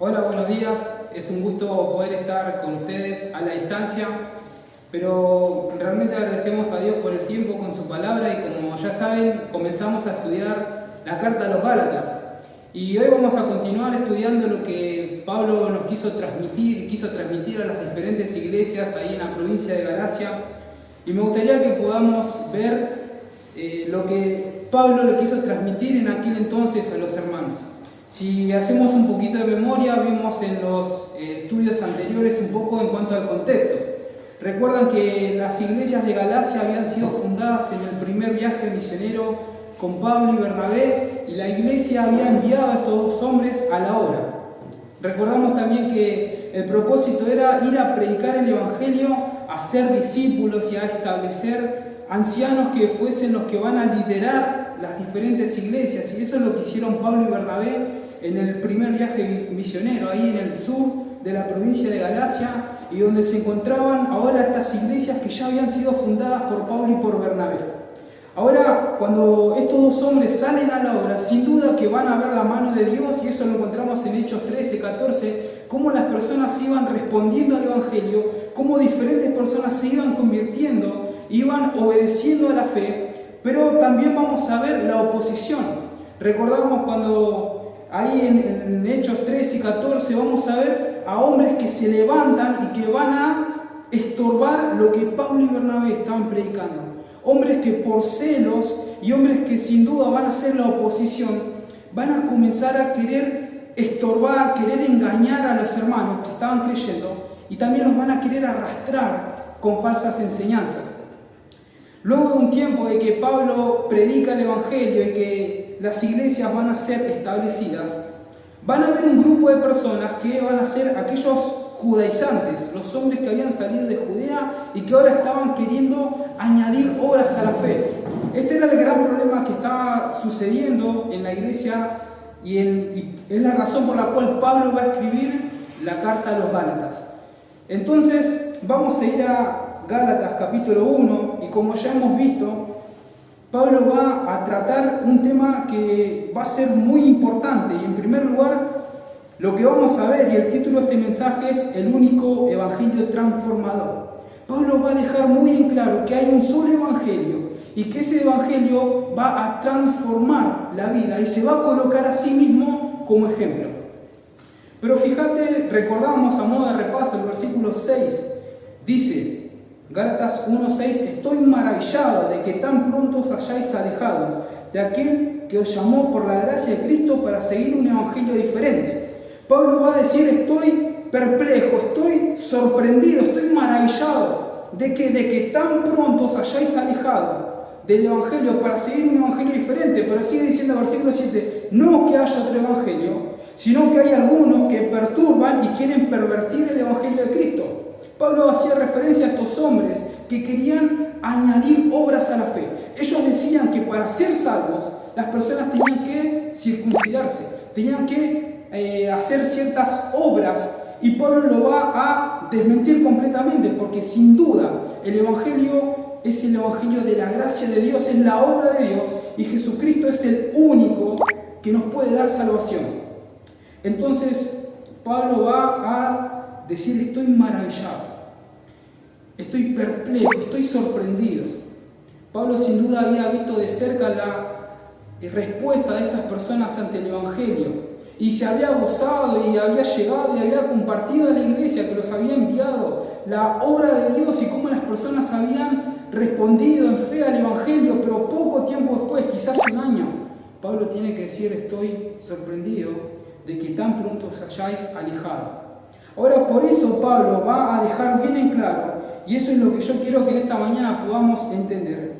Hola, buenos días. Es un gusto poder estar con ustedes a la distancia, pero realmente agradecemos a Dios por el tiempo con su palabra y como ya saben, comenzamos a estudiar la carta a los Gálatas. Y hoy vamos a continuar estudiando lo que Pablo nos quiso transmitir a las diferentes iglesias ahí en la provincia de Galacia. Y me gustaría que podamos ver lo que Pablo le quiso transmitir en aquel entonces a los hermanos. Si hacemos un poquito de memoria, vimos en los estudios anteriores un poco en cuanto al contexto. Recuerdan que las iglesias de Galacia habían sido fundadas en el primer viaje misionero con Pablo y Bernabé, y la iglesia había enviado a estos dos hombres a la obra. Recordamos también que el propósito era ir a predicar el evangelio, a hacer discípulos y a establecer ancianos que fuesen los que van a liderar las diferentes iglesias, y eso es lo que hicieron Pablo y Bernabé en el primer viaje misionero, ahí en el sur de la provincia de Galacia, y donde se encontraban ahora estas iglesias que ya habían sido fundadas por Pablo y por Bernabé. Ahora, cuando estos dos hombres salen a la obra, sin duda que van a ver la mano de Dios, y eso lo encontramos en Hechos 13, 14, cómo las personas iban respondiendo al evangelio, cómo diferentes personas se iban convirtiendo, iban obedeciendo a la fe, pero también vamos a ver la oposición. Recordamos cuando ahí en Hechos 13 y 14 vamos a ver a hombres que se levantan y que van a estorbar lo que Pablo y Bernabé estaban predicando. Hombres que por celos y hombres que sin duda van a ser la oposición, van a comenzar a querer estorbar, querer engañar a los hermanos que estaban creyendo, y también los van a querer arrastrar con falsas enseñanzas. Luego de un tiempo de que Pablo predica el evangelio y que las iglesias van a ser establecidas, van a haber un grupo de personas que van a ser aquellos judaizantes, los hombres que habían salido de Judea y que ahora estaban queriendo añadir obras a la fe. Este era el gran problema que estaba sucediendo en la iglesia, y es la razón por la cual Pablo va a escribir la carta a los Gálatas. Entonces vamos a ir a Gálatas capítulo 1, y como ya hemos visto, Pablo va a tratar un tema que va a ser muy importante. Y en primer lugar, lo que vamos a ver, y el título de este mensaje es El único evangelio transformador. Pablo va a dejar muy en claro que hay un solo evangelio y que ese evangelio va a transformar la vida y se va a colocar a sí mismo como ejemplo. Pero fíjate, recordamos a modo de repaso el versículo 6, dice Gálatas 1:6: estoy maravillado de que tan pronto os hayáis alejado de aquel que os llamó por la gracia de Cristo para seguir un evangelio diferente. Pablo va a decir: estoy perplejo, estoy sorprendido, estoy maravillado de que tan pronto os hayáis alejado del evangelio para seguir un evangelio diferente. Pero sigue diciendo el versículo 7, no que haya otro evangelio, sino que hay algunos que perturban y quieren pervertir el evangelio de Cristo. Pablo hacía referencia a estos hombres que querían añadir obras a la fe. Ellos decían que para ser salvos las personas tenían que circuncidarse, tenían que hacer ciertas obras, y Pablo lo va a desmentir completamente, porque sin duda el evangelio es el evangelio de la gracia de Dios, es la obra de Dios, y Jesucristo es el único que nos puede dar salvación. Entonces Pablo va a decir: estoy maravillado, estoy perplejo, estoy sorprendido. Pablo sin duda había visto de cerca la respuesta de estas personas ante el evangelio, y se había gozado y había llegado y había compartido a la iglesia que los había enviado la obra de Dios y cómo las personas habían respondido en fe al evangelio. Pero poco tiempo después, quizás un año, Pablo tiene que decir: estoy sorprendido de que tan pronto os hayáis alejado. Ahora, por eso Pablo va a dejar bien en claro, y eso es lo que yo quiero que en esta mañana podamos entender,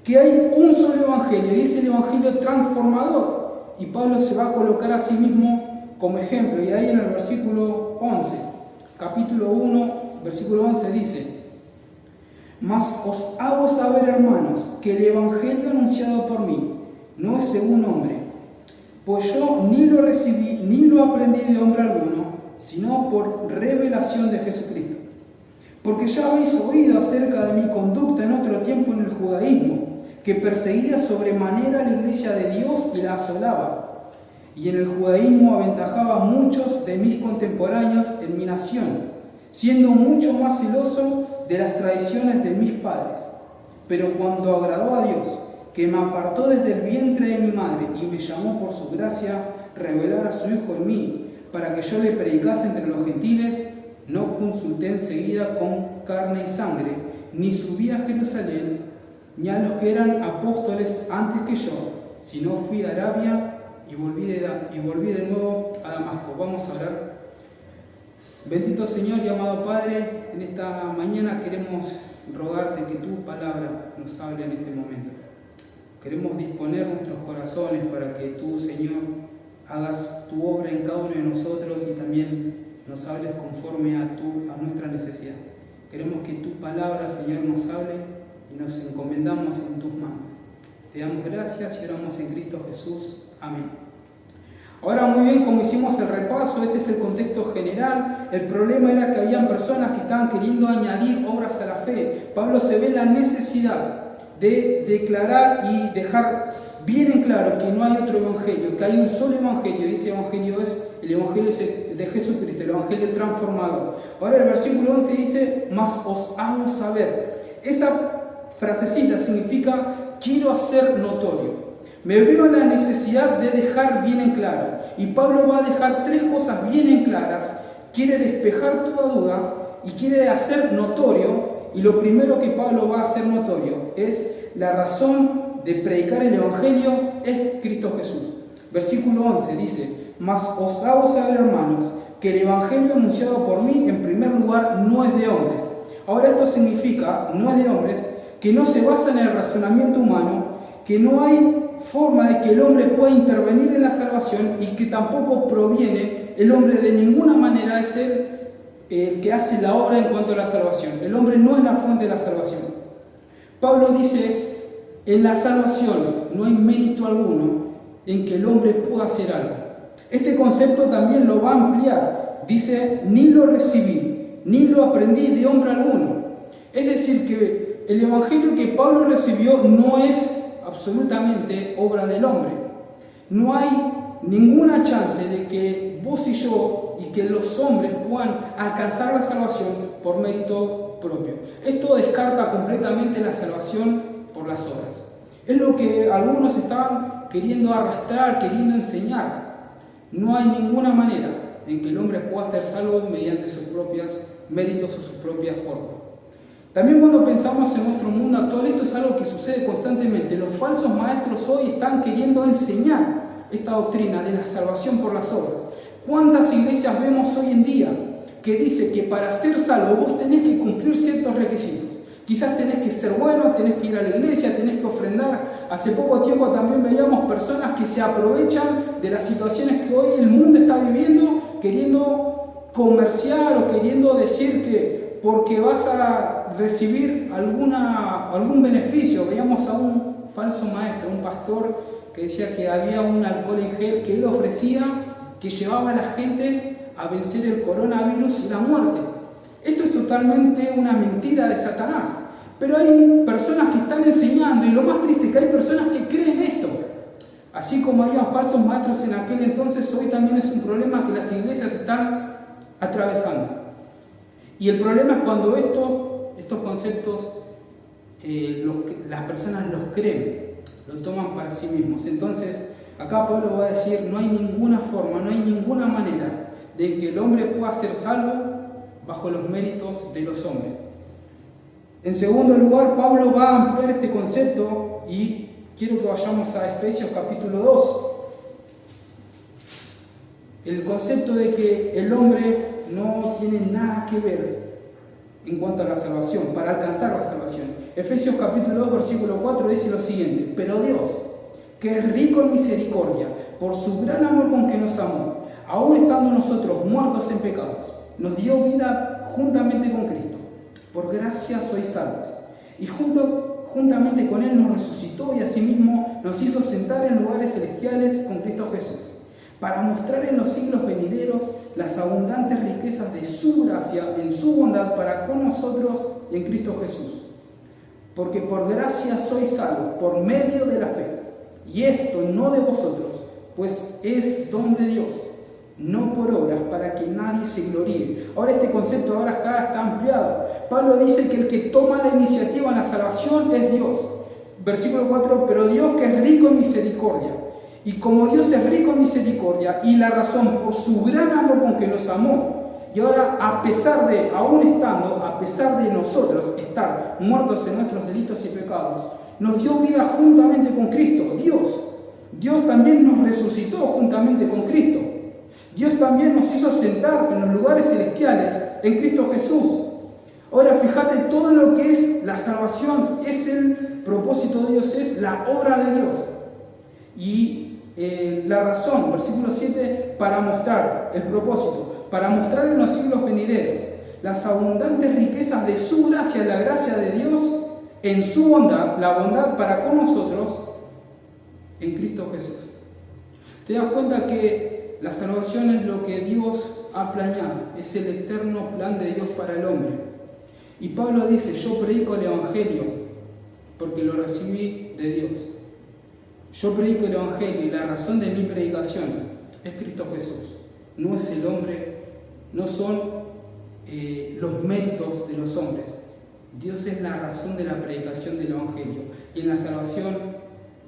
que hay un solo evangelio, y es el evangelio transformador. Y Pablo se va a colocar a sí mismo como ejemplo. Y ahí en el versículo 11, capítulo 1, versículo 11 dice: mas os hago saber, hermanos, que el evangelio anunciado por mí no es según hombre, pues yo ni lo recibí ni lo aprendí de hombre alguno, sino por revelación de Jesucristo. Porque ya habéis oído acerca de mi conducta en otro tiempo en el judaísmo, que perseguía sobremanera la iglesia de Dios y la asolaba. y en el judaísmo aventajaba a muchos de mis contemporáneos en mi nación, siendo mucho más celoso de las tradiciones de mis padres. Pero cuando agradó a Dios, que me apartó desde el vientre de mi madre y me llamó por su gracia, revelar a su Hijo en mí, para que yo le predicase entre los gentiles, no consulté enseguida con carne y sangre, ni subí a Jerusalén, ni a los que eran apóstoles antes que yo, sino fui a Arabia y volví de nuevo a Damasco. Vamos a orar. Bendito Señor y amado Padre, en esta mañana queremos rogarte que tu palabra nos hable en este momento. Queremos disponer nuestros corazones para que tú, Señor, hagas tu obra en cada uno de nosotros y también nos hables conforme a nuestra necesidad. Queremos que tu palabra, Señor, nos hable y nos encomendamos en tus manos. Te damos gracias y oramos en Cristo Jesús. Amén. Ahora, muy bien, como hicimos el repaso, este es el contexto general. El problema era que habían personas que estaban queriendo añadir obras a la fe. Pablo se ve la necesidad de declarar y dejar bien en claro que no hay otro evangelio, que hay un solo evangelio, y ese evangelio es el evangelio de Jesucristo, el evangelio transformador. Ahora el versículo 11 dice, mas os hago saber. Esa frasecita significa, quiero hacer notorio. Me veo en la necesidad de dejar bien en claro. Y Pablo va a dejar tres cosas bien en claras. Quiere despejar toda duda y quiere hacer notorio. Y lo primero que Pablo va a hacer notorio es la razón de predicar el evangelio es Cristo Jesús. Versículo 11 dice, mas os hago saber, hermanos, que el evangelio anunciado por mí en primer lugar no es de hombres. Ahora esto significa, no es de hombres, que no se basa en el razonamiento humano, que no hay forma de que el hombre pueda intervenir en la salvación y que tampoco proviene el hombre de ninguna manera de ser el que hace la obra en cuanto a la salvación. El hombre no es la fuente de la salvación. Pablo dice, en la salvación no hay mérito alguno en que el hombre pueda hacer algo. Este concepto también lo va a ampliar. Dice, ni lo recibí, ni lo aprendí de hombre alguno. Es decir, que el evangelio que Pablo recibió no es absolutamente obra del hombre. No hay ninguna chance de que vos y yo y que los hombres puedan alcanzar la salvación por mérito propio. Esto descarta completamente la salvación por las obras. Es lo que algunos estaban queriendo arrastrar, queriendo enseñar. No hay ninguna manera en que el hombre pueda ser salvo mediante sus propios méritos o sus propias formas. También cuando pensamos en nuestro mundo actual, esto es algo que sucede constantemente. Los falsos maestros hoy están queriendo enseñar esta doctrina de la salvación por las obras. ¿Cuántas iglesias vemos hoy en día que dice que para ser salvo vos tenés que cumplir ciertos requisitos? Quizás tenés que ser bueno, tenés que ir a la iglesia, tenés que ofrendar. Hace poco tiempo también veíamos personas que se aprovechan de las situaciones que hoy el mundo está viviendo, queriendo comerciar o queriendo decir que porque vas a recibir algún beneficio. Veíamos a un falso maestro, un pastor que decía que había un alcohol en gel que él ofrecía, que llevaba a la gente a vencer el coronavirus y la muerte. Esto es totalmente una mentira de Satanás. Pero hay personas que están enseñando, y lo más triste es que hay personas que creen esto. Así como había falsos maestros en aquel entonces, hoy también es un problema que las iglesias están atravesando. Y el problema es cuando estos conceptos las personas los creen, lo toman para sí mismos. Entonces, acá Pablo va a decir, no hay ninguna forma, no hay ninguna manera de que el hombre pueda ser salvo bajo los méritos de los hombres. En segundo lugar, Pablo va a ampliar este concepto y quiero que vayamos a Efesios capítulo 2. El concepto de que el hombre no tiene nada que ver en cuanto a la salvación, para alcanzar la salvación. Efesios capítulo 2, versículo 4 dice lo siguiente, pero Dios, que es rico en misericordia, por su gran amor con que nos amó, aun estando nosotros muertos en pecados, nos dio vida juntamente con Cristo. Por gracia sois salvos. Y juntamente con Él nos resucitó y asimismo nos hizo sentar en lugares celestiales con Cristo Jesús, para mostrar en los siglos venideros las abundantes riquezas de su gracia en su bondad para con nosotros en Cristo Jesús. Porque por gracia sois salvos por medio de la fe. Y esto no de vosotros, pues es don de Dios, no por obras, para que nadie se gloríe. Ahora este concepto ahora está ampliado. Pablo dice que el que toma la iniciativa en la salvación es Dios. Versículo 4, pero Dios que es rico en misericordia. Y como Dios es rico en misericordia y la razón por su gran amor con que nos amó, y ahora a pesar de nosotros estar muertos en nuestros delitos y pecados, nos dio vida juntamente con Cristo. Dios también nos resucitó juntamente con Cristo. Dios también nos hizo sentar en los lugares celestiales en Cristo Jesús. Ahora fíjate, todo lo que es la salvación es el propósito de Dios, es la obra de Dios. Y la razón, versículo 7, para mostrar el propósito, para mostrar en los siglos venideros las abundantes riquezas de su gracia, la gracia de Dios en su bondad, la bondad para con nosotros en Cristo Jesús. Te das cuenta que la salvación es lo que Dios ha planeado, es el eterno plan de Dios para el hombre. Y Pablo dice, yo predico el Evangelio porque lo recibí de Dios. Yo predico el Evangelio y la razón de mi predicación es Cristo Jesús. No es el hombre, no son los méritos de los hombres. Dios es la razón de la predicación del Evangelio. Y en la salvación,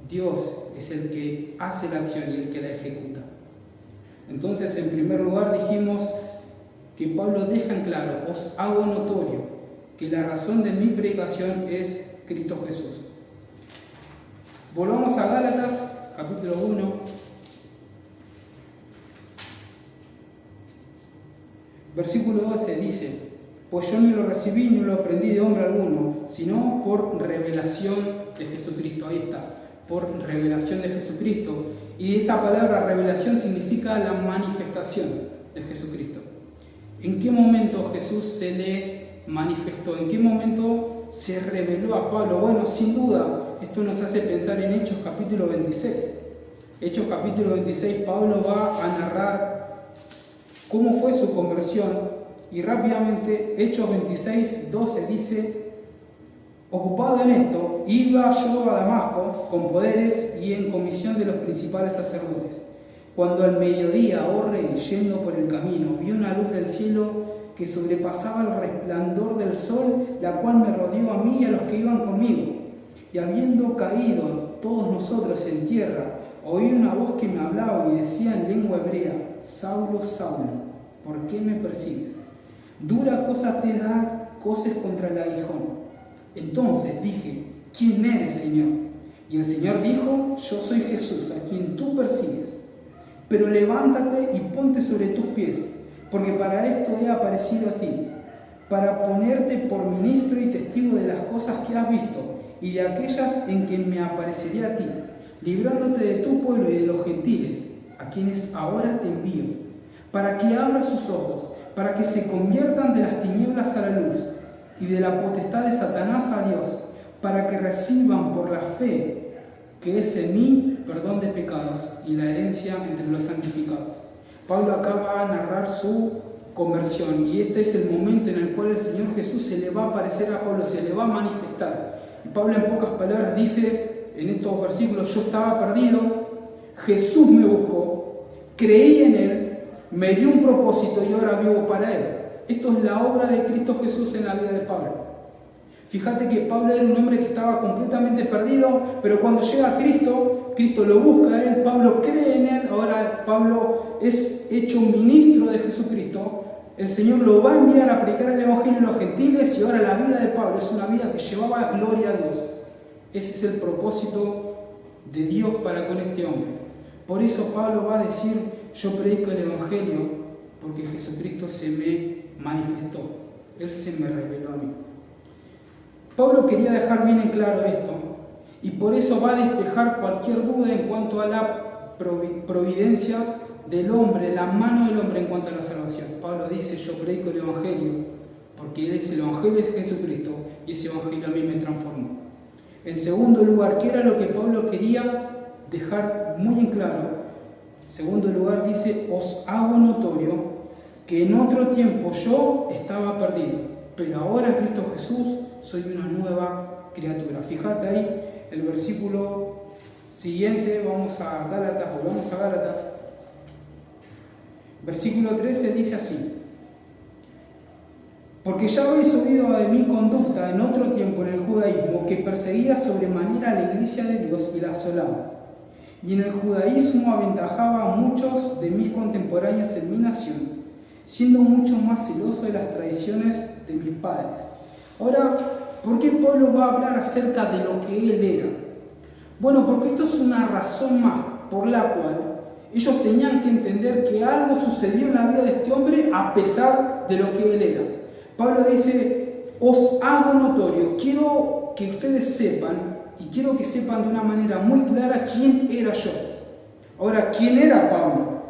Dios es el que hace la acción y el que la ejecuta. Entonces, en primer lugar, dijimos que Pablo deja en claro, os hago notorio, que la razón de mi predicación es Cristo Jesús. Volvamos a Gálatas, capítulo 1. Versículo 12 dice, pues yo no lo recibí ni lo aprendí de hombre alguno, sino por revelación de Jesucristo. Ahí está, por revelación de Jesucristo. Y esa palabra revelación significa la manifestación de Jesucristo. ¿En qué momento Jesús se le manifestó? ¿En qué momento se reveló a Pablo? Bueno, sin duda, esto nos hace pensar en Hechos capítulo 26. Hechos capítulo 26, Pablo va a narrar cómo fue su conversión y rápidamente Hechos 26, 12 dice, ocupado en esto, iba yo a Damasco con poderes y en comisión de los principales sacerdotes. Cuando al mediodía, oh rey, yendo por el camino, vi una luz del cielo que sobrepasaba el resplandor del sol, la cual me rodeó a mí y a los que iban conmigo. Y habiendo caído todos nosotros en tierra, oí una voz que me hablaba y decía en lengua hebrea, Saulo, Saulo, ¿por qué me persigues? Dura cosa te da coces contra el aguijón. Entonces dije, ¿quién eres, Señor? Y el Señor dijo, yo soy Jesús, a quien tú persigues. Pero levántate y ponte sobre tus pies, porque para esto he aparecido a ti, para ponerte por ministro y testigo de las cosas que has visto y de aquellas en que me apareceré a ti, librándote de tu pueblo y de los gentiles, a quienes ahora te envío, para que abras sus ojos, para que se conviertan de las tinieblas a la luz y de la potestad de Satanás a Dios, para que reciban por la fe que es en mí perdón de pecados y la herencia entre los santificados. Pablo acaba de narrar su conversión y este es el momento en el cual el Señor Jesús se le va a aparecer a Pablo, se le va a manifestar. Y Pablo en pocas palabras dice en estos versículos, yo estaba perdido, Jesús me buscó, creí en Él, me dio un propósito y ahora vivo para Él. Esto es la obra de Cristo Jesús en la vida de Pablo. Fíjate que Pablo era un hombre que estaba completamente perdido, pero cuando llega a Cristo, Cristo lo busca a él, Pablo cree en él, ahora Pablo es hecho ministro de Jesucristo, el Señor lo va a enviar a predicar el Evangelio a los gentiles y ahora la vida de Pablo es una vida que llevaba gloria a Dios. Ese es el propósito de Dios para con este hombre. Por eso Pablo va a decir, yo predico el Evangelio porque Jesucristo se me manifestó, Él se me reveló a mí. Pablo quería dejar bien en claro esto y por eso va a despejar cualquier duda en cuanto a la providencia del hombre, la mano del hombre en cuanto a la salvación. Pablo dice, yo predico el Evangelio porque Él es el Evangelio de Jesucristo y ese Evangelio a mí me transformó. En segundo lugar, ¿qué era lo que Pablo quería dejar muy en claro? En segundo lugar dice, os hago notorio que en otro tiempo yo estaba perdido, pero ahora en Cristo Jesús soy una nueva criatura. Fíjate ahí el versículo Siguiente, vamos a Gálatas, volvamos a Gálatas. Versículo 13 dice así: porque ya habéis oído de mi conducta en otro tiempo en el judaísmo, que perseguía sobremanera a la iglesia de Dios y la asolaba. Y en el judaísmo aventajaba a muchos de mis contemporáneos en mi nación, siendo mucho más celoso de las tradiciones de mis padres. Ahora, ¿por qué Pablo va a hablar acerca de lo que él era? Bueno, porque esto es una razón más por la cual ellos tenían que entender que algo sucedió en la vida de este hombre a pesar de lo que él era. Pablo dice: os hago notorio, quiero que ustedes sepan, y quiero que sepan de una manera muy clara quién era yo. Ahora, ¿quién era Pablo?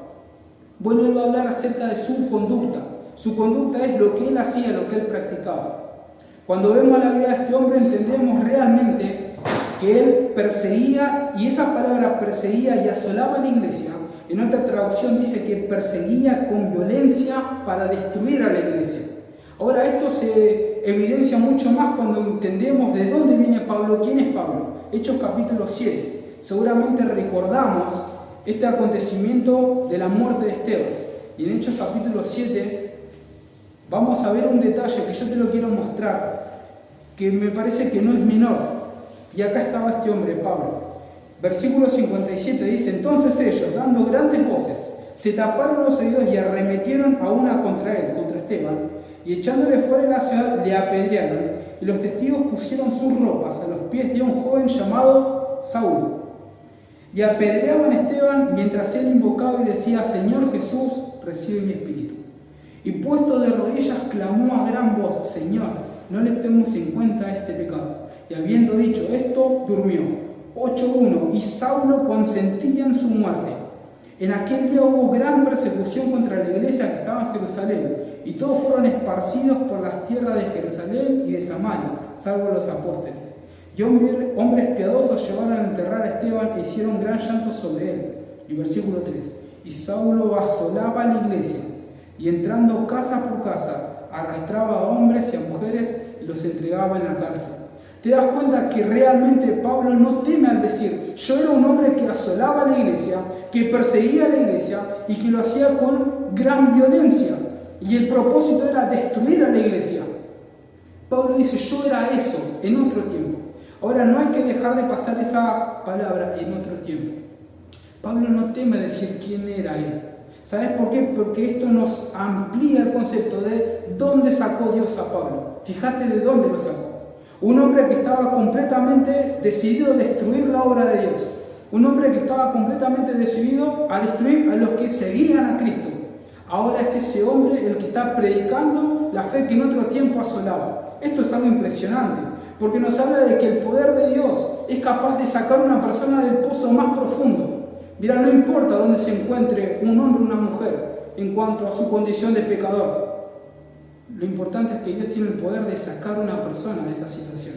Bueno, él va a hablar acerca de su conducta. Su conducta es lo que él hacía, lo que él practicaba. Cuando vemos la vida de este hombre entendemos realmente que él perseguía, y esa palabra perseguía y asolaba la iglesia, en otra traducción dice que perseguía con violencia para destruir a la iglesia. Ahora, esto se evidencia mucho más cuando entendemos de dónde viene Pablo, quién es Pablo. Hechos capítulo 7. Seguramente recordamos este acontecimiento de la muerte de Esteban. Y en Hechos capítulo 7 vamos a ver un detalle que yo te lo quiero mostrar, que me parece que no es menor. Y acá estaba este hombre, Pablo. Versículo 57 dice: entonces ellos, dando grandes voces, se taparon los oídos y arremetieron a una contra él, contra Esteban, y echándole fuera de la ciudad le apedrearon, y los testigos pusieron sus ropas a los pies de un joven llamado Saulo. Y apedreaban a Esteban mientras él invocaba y decía: Señor Jesús, recibe mi espíritu. Y puesto de rodillas clamó a gran voz: Señor, no le tenemos en cuenta este pecado. Y habiendo dicho esto, durmió. 8:1. Y Saulo consentía en su muerte. En aquel día hubo gran persecución contra la iglesia que estaba en Jerusalén, y todos fueron esparcidos por las tierras de Jerusalén y de Samaria, salvo los apóstoles. Y hombres piadosos llevaron a enterrar a Esteban e hicieron gran llanto sobre él. Y versículo 3. Y Saulo asolaba la iglesia, y entrando casa por casa, arrastraba a hombres y a mujeres y los entregaba en la cárcel. Te das cuenta que realmente Pablo no teme al decir: yo era un hombre que asolaba la iglesia, que perseguía a la iglesia y que lo hacía con gran violencia. Y el propósito era destruir a la iglesia. Pablo dice: yo era eso en otro tiempo. Ahora, no hay que dejar de pasar esa palabra en otro tiempo. Pablo no teme decir quién era él. ¿Sabes por qué? Porque esto nos amplía el concepto de dónde sacó Dios a Pablo. Fíjate de dónde lo sacó. Un hombre que estaba completamente decidido a destruir la obra de Dios. Un hombre que estaba completamente decidido a destruir a los que seguían a Cristo. Ahora es ese hombre el que está predicando la fe que en otro tiempo asolaba. Esto es algo impresionante, porque nos habla de que el poder de Dios es capaz de sacar a una persona del pozo más profundo. Mira, no importa dónde se encuentre un hombre o una mujer en cuanto a su condición de pecador. Lo importante es que Dios tiene el poder de sacar a una persona de esa situación.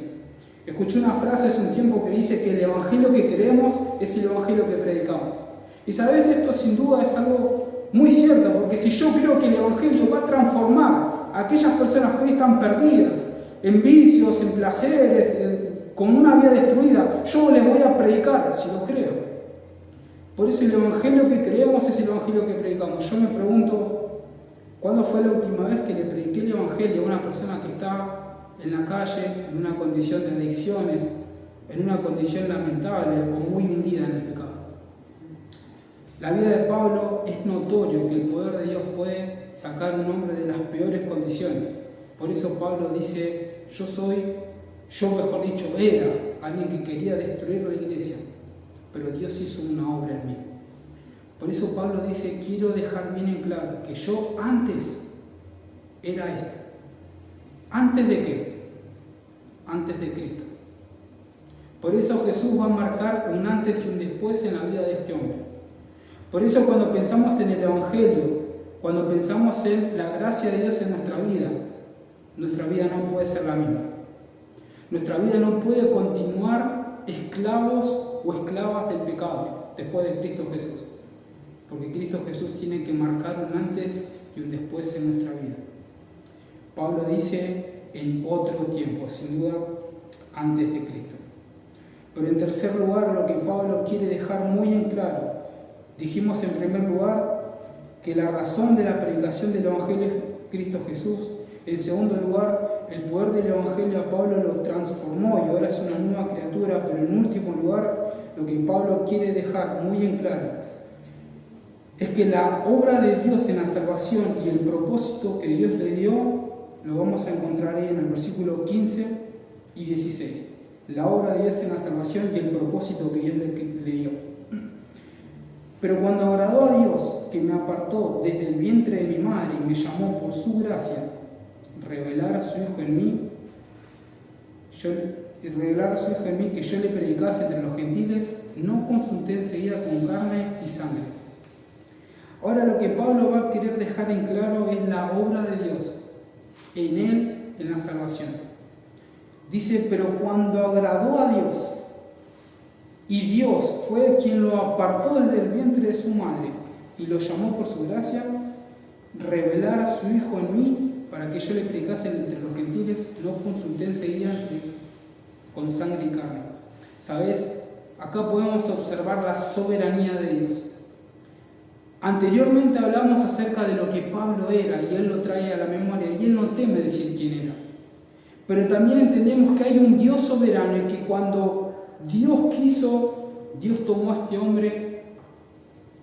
Escuché una frase hace un tiempo que dice que el evangelio que creemos es el evangelio que predicamos. Y sabes, esto sin duda es algo muy cierto, porque si yo creo que el evangelio va a transformar a aquellas personas que hoy están perdidas, en vicios, en placeres, con una vida destruida, yo les voy a predicar si lo creo. Por eso el evangelio que creemos es el evangelio que predicamos. Yo me pregunto, ¿cuándo fue la última vez que le prediqué el evangelio a una persona que está en la calle, en una condición de adicciones, en una condición lamentable o muy hundida en el pecado? La vida de Pablo es notorio que el poder de Dios puede sacar a un hombre de las peores condiciones. Por eso Pablo dice: yo mejor dicho, era alguien que quería destruir la iglesia, pero Dios hizo una obra en mí. Por eso Pablo dice: quiero dejar bien en claro que yo antes era esto. ¿Antes de qué? Antes de Cristo. Por eso Jesús va a marcar un antes y un después en la vida de este hombre. Por eso cuando pensamos en el Evangelio, cuando pensamos en la gracia de Dios en nuestra vida no puede ser la misma. Nuestra vida no puede continuar esclavos o esclavas del pecado después de Cristo Jesús. Porque Cristo Jesús tiene que marcar un antes y un después en nuestra vida. Pablo dice: en otro tiempo, sin duda, antes de Cristo. Pero en tercer lugar, lo que Pablo quiere dejar muy en claro, dijimos en primer lugar que la razón de la predicación del Evangelio es Cristo Jesús. En segundo lugar, el poder del Evangelio a Pablo lo transformó y ahora es una nueva criatura. Pero en último lugar, lo que Pablo quiere dejar muy en claro es que la obra de Dios en la salvación y el propósito que Dios le dio, lo vamos a encontrar ahí en el versículo 15 y 16. La obra de Dios en la salvación y el propósito que Dios le dio. Pero cuando agradó a Dios, que me apartó desde el vientre de mi madre y me llamó por su gracia, revelar a su Hijo en mí, que yo le predicase entre los gentiles, no consulté enseguida con carne y sangre. Ahora lo que Pablo va a querer dejar en claro es la obra de Dios en él, en la salvación. Dice, pero cuando agradó a Dios, y Dios fue quien lo apartó desde el vientre de su madre y lo llamó por su gracia, revelar a su Hijo en mí para que yo le predicase entre los gentiles, no consulté enseguida con sangre y carne. ¿Sabes? Acá podemos observar la soberanía de Dios. Anteriormente hablamos acerca de lo que Pablo era y él lo trae a la memoria y él no teme decir quién era. Pero también entendemos que hay un Dios soberano y que cuando Dios quiso, Dios tomó a este hombre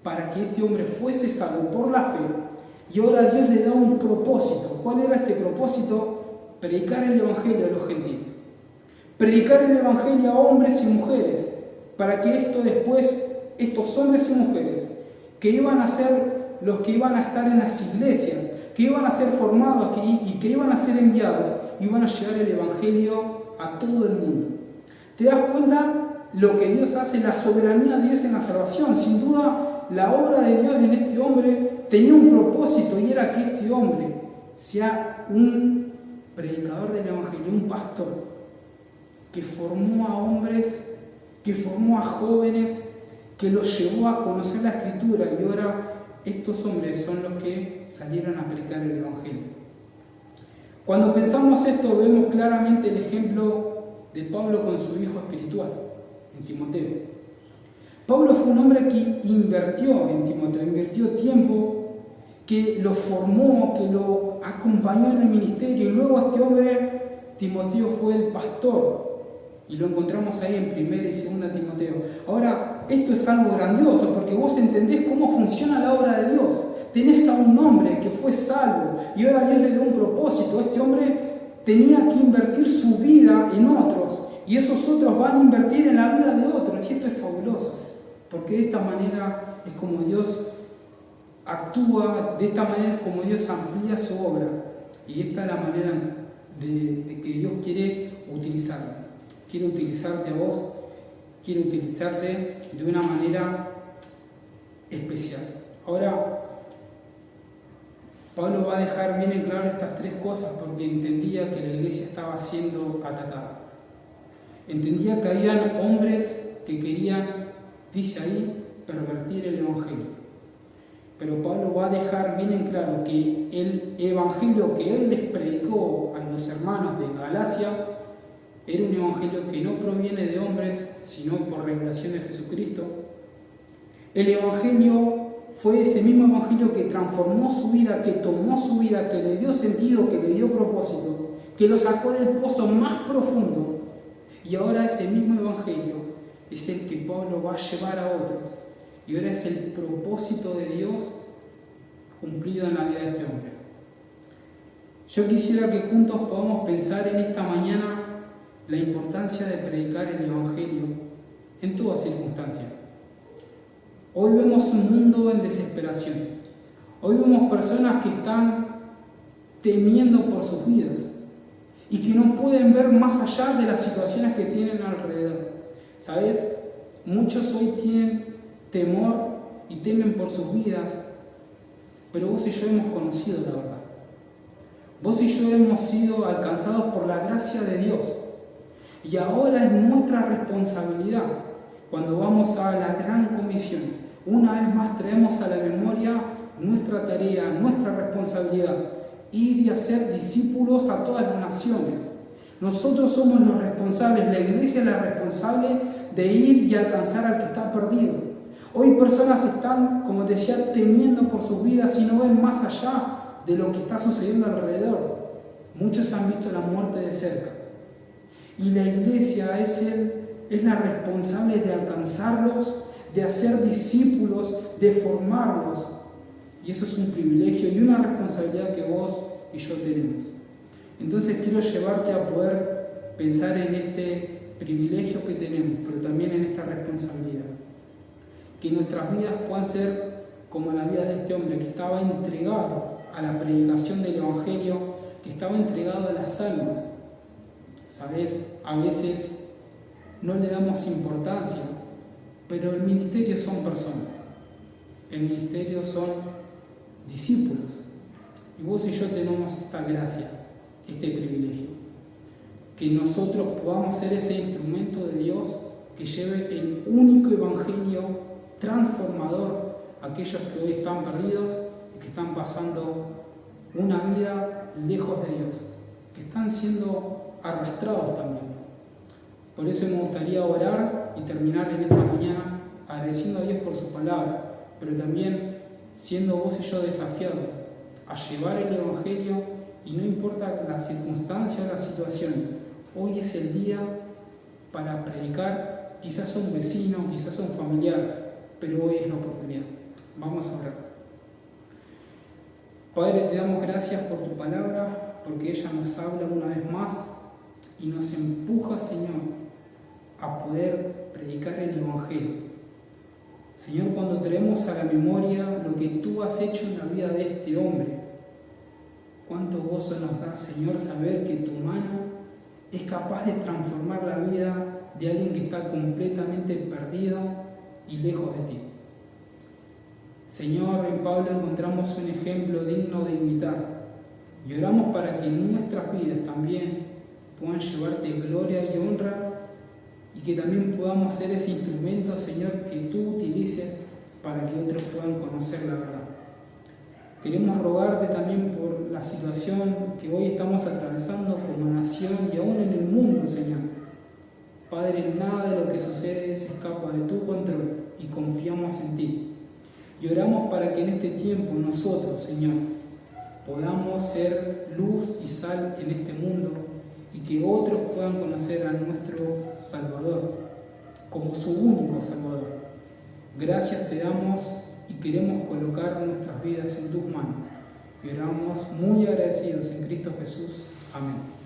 para que este hombre fuese salvo por la fe. Y ahora Dios le da un propósito. ¿Cuál era este propósito? Predicar el Evangelio a los gentiles. Predicar el Evangelio a hombres y mujeres, para que estos hombres y mujeres, que iban a ser los que iban a estar en las iglesias, que iban a ser formados y que iban a ser enviados, iban a llevar el Evangelio a todo el mundo. ¿Te das cuenta lo que Dios hace, la soberanía de Dios en la salvación? Sin duda, la obra de Dios en este hombre tenía un propósito y era que este hombre sea un predicador del Evangelio, un pastor, que formó a hombres, que formó a jóvenes, que los llevó a conocer la Escritura y ahora estos hombres son los que salieron a predicar el Evangelio. Cuando pensamos esto, vemos claramente el ejemplo de Pablo con su hijo espiritual, en Timoteo. Pablo fue un hombre que invirtió en Timoteo, invirtió tiempo, que lo formó, que lo acompañó en el ministerio, y luego este hombre, Timoteo, fue el pastor, y lo encontramos ahí en 1 y 2 Timoteo. Ahora, esto es algo grandioso, porque vos entendés cómo funciona la obra de Dios. Tenés a un hombre que fue salvo, y ahora Dios le dio un propósito. Este hombre tenía que invertir su vida en otros, y esos otros van a invertir en la vida de otros, y esto es fabuloso, porque de esta manera es como Dios actúa, de esta manera es como Dios amplía su obra, y esta es la manera de que Dios quiere utilizarnos. Quiere utilizarte a vos, quiere utilizarte de una manera especial. Ahora, Pablo va a dejar bien en claro estas tres cosas porque entendía que la iglesia estaba siendo atacada. Entendía que habían hombres que querían, dice ahí, pervertir el Evangelio. Pero Pablo va a dejar bien en claro que el Evangelio que él les predicó a los hermanos de Galacia era un Evangelio que no proviene de hombres, sino por revelación de Jesucristo. El Evangelio fue ese mismo Evangelio que transformó su vida, que tomó su vida, que le dio sentido, que le dio propósito, que lo sacó del pozo más profundo. Y ahora ese mismo Evangelio es el que Pablo va a llevar a otros. Y ahora es el propósito de Dios cumplido en la vida de este hombre. Yo quisiera que juntos podamos pensar en esta mañana la importancia de predicar el Evangelio en toda circunstancia. Hoy vemos un mundo en desesperación. Hoy vemos personas que están temiendo por sus vidas y que no pueden ver más allá de las situaciones que tienen alrededor. ¿Sabes? Muchos hoy tienen temor y temen por sus vidas, pero vos y yo hemos conocido la verdad. Vos y yo hemos sido alcanzados por la gracia de Dios. Y ahora es nuestra responsabilidad, cuando vamos a la gran comisión, una vez más traemos a la memoria nuestra tarea, nuestra responsabilidad, ir y hacer discípulos a todas las naciones. Nosotros somos los responsables, la iglesia es la responsable de ir y alcanzar al que está perdido. Hoy personas están, como decía, temiendo por sus vidas y no ven más allá de lo que está sucediendo alrededor. Muchos han visto la muerte de cerca. Y la iglesia es la responsable de alcanzarlos, de hacer discípulos, de formarlos. Y eso es un privilegio y una responsabilidad que vos y yo tenemos. Entonces quiero llevarte a poder pensar en este privilegio que tenemos, pero también en esta responsabilidad. Que nuestras vidas puedan ser como la vida de este hombre que estaba entregado a la predicación del Evangelio, que estaba entregado a las almas. ¿Sabes? A veces no le damos importancia, pero el ministerio son personas. El ministerio son discípulos. Y vos y yo tenemos esta gracia, este privilegio. Que nosotros podamos ser ese instrumento de Dios que lleve el único evangelio transformador a aquellos que hoy están perdidos y que están pasando una vida lejos de Dios, que están siendo arrastrados también. Por eso me gustaría orar y terminar en esta mañana agradeciendo a Dios por su palabra, pero también siendo vos y yo desafiados a llevar el Evangelio y no importa la circunstancia o la situación, hoy es el día para predicar, quizás a un vecino, quizás a un familiar, pero hoy es la oportunidad. Vamos a orar. Padre, te damos gracias por tu palabra, porque ella nos habla una vez más y nos empuja, Señor, a poder predicar el Evangelio. Señor, cuando traemos a la memoria lo que tú has hecho en la vida de este hombre, cuánto gozo nos da, Señor, saber que tu mano es capaz de transformar la vida de alguien que está completamente perdido y lejos de ti. Señor, en Pablo encontramos un ejemplo digno de imitar y oramos para que nuestras vidas también puedan llevarte gloria y honra y que también podamos ser ese instrumento, Señor, que tú utilices para que otros puedan conocer la verdad. Queremos rogarte también por la situación que hoy estamos atravesando como nación y aún en el mundo, Señor. Padre, nada de lo que sucede se escapa de tu control y confiamos en ti. Y oramos para que en este tiempo nosotros, Señor, podamos ser luz y sal en este mundo y que otros puedan conocer a nuestro Salvador como su único Salvador. Gracias te damos y queremos colocar nuestras vidas en tus manos. Y oramos muy agradecidos en Cristo Jesús. Amén.